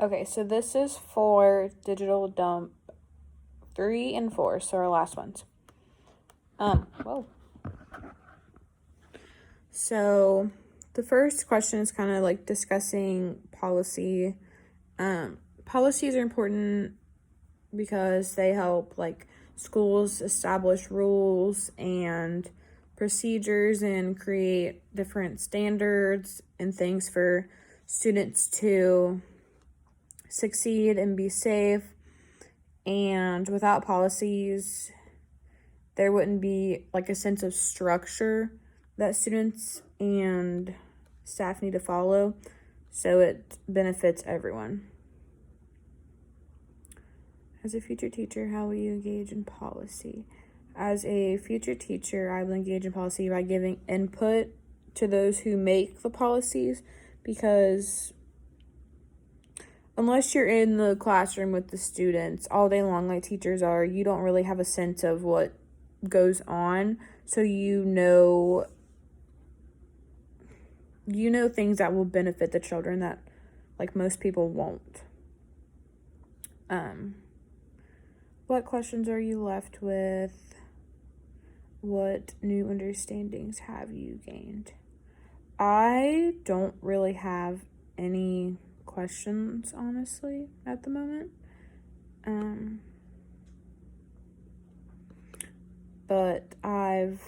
Okay, so this is for digital dump 3 and 4, so our last ones. Whoa. So the first question is kind of like discussing policy. Policies are important because they help like schools establish rules and procedures and create different standards and things for students to succeed and be safe. And without policies, there wouldn't be like a sense of structure that students and staff need to follow, so it benefits everyone. As a future teacher, how will you engage in policy? As a future teacher, I will engage in policy by giving input to those who make the policies, because unless you're in the classroom with the students all day long like teachers are, you don't really have a sense of what goes on, so you know things that will benefit the children that like most people won't. What questions are you left with? What new understandings have you gained? I don't really have any questions, honestly, at the moment. But I've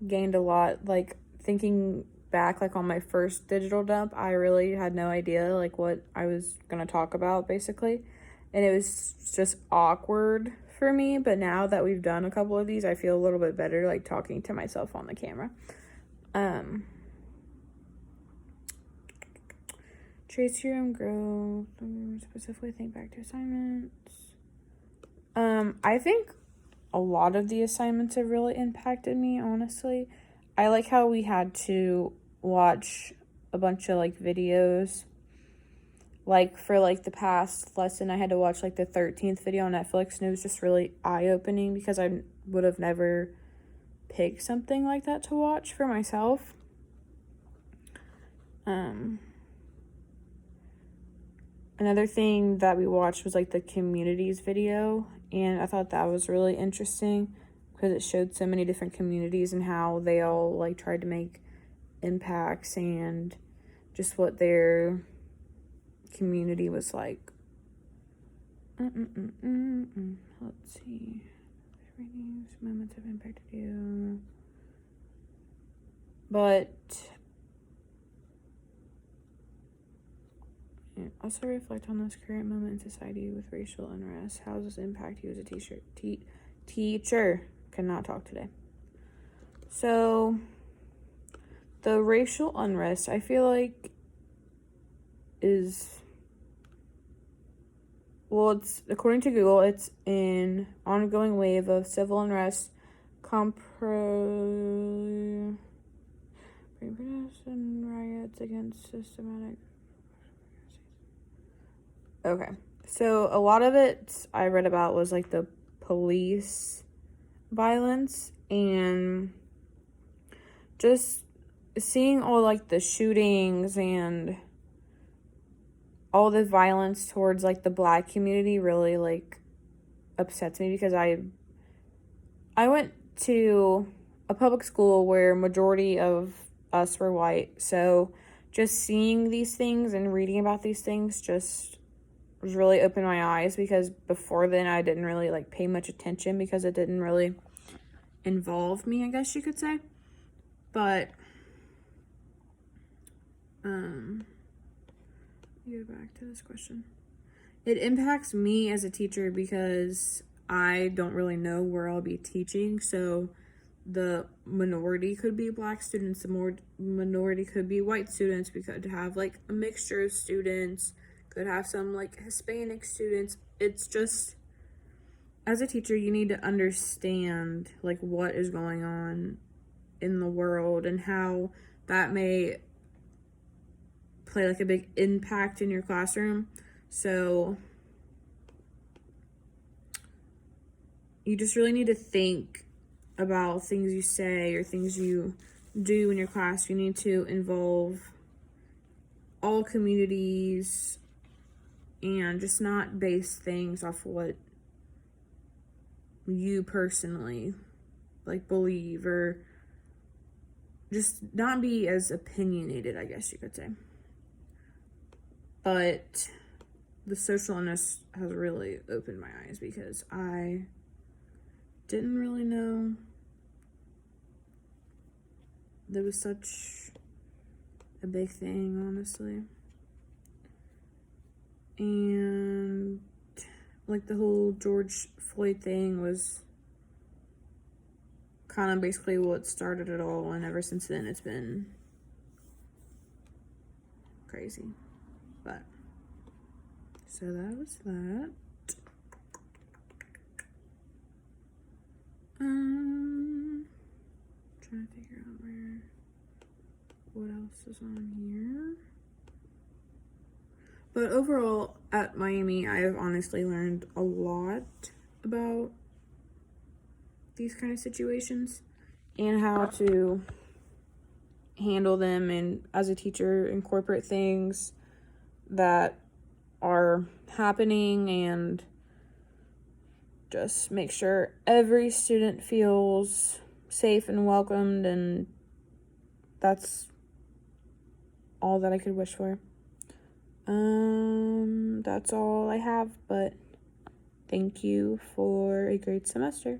gained a lot. Like, thinking back, like, on my first digital dump, I really had no idea, like, what I was gonna talk about, basically. And it was just awkward for me. But now that we've done a couple of these, I feel a little bit better, like, talking to myself on the camera. Trace your own growth. Specifically think back to assignments. I think a lot of the assignments have really impacted me, honestly. I like how we had to watch a bunch of like videos. Like for like the past lesson, I had to watch like the 13th video on Netflix, and it was just really eye-opening because I would have never picked something like that to watch for myself. Another thing that we watched was like the communities video, and I thought that was really interesting because it showed so many different communities and how they all like tried to make impacts and just what their community was like. Let's see. Moments have impacted you. But also reflect on this current moment in society with racial unrest. How does this impact you as a teacher? Cannot talk today. So, the racial unrest, I feel like, is, well, it's, according to Google, it's an ongoing wave of civil unrest, and riots against systematic. Okay, so a lot of it I read about was like the police violence and just seeing all like the shootings and all the violence towards like the Black community really like upsets me, because I went to a public school where majority of us were white, so just seeing these things and reading about these things just was really opened my eyes, because before then I didn't really like pay much attention because it didn't really involve me, I guess you could say. But go back to this question. It impacts me as a teacher because I don't really know where I'll be teaching, so the minority could be Black students, the minority could be white students. We could have like a mixture of students, could have some like Hispanic students. It's just, as a teacher, you need to understand like what is going on in the world and how that may play like a big impact in your classroom. So you just really need to think about things you say or things you do in your class. You need to involve all communities and just not base things off what you personally like believe, or just not be as opinionated, I guess you could say. But the social illness has really opened my eyes, because I didn't really know there was such a big thing, honestly. And like the whole George Floyd thing was kind of basically what started it all, and ever since then it's been crazy. But so that was that. Trying to figure out what else is on here. But overall, at Miami, I have honestly learned a lot about these kind of situations and how to handle them, and as a teacher, incorporate things that are happening and just make sure every student feels safe and welcomed, and that's all that I could wish for. That's all I have, but thank you for a great semester.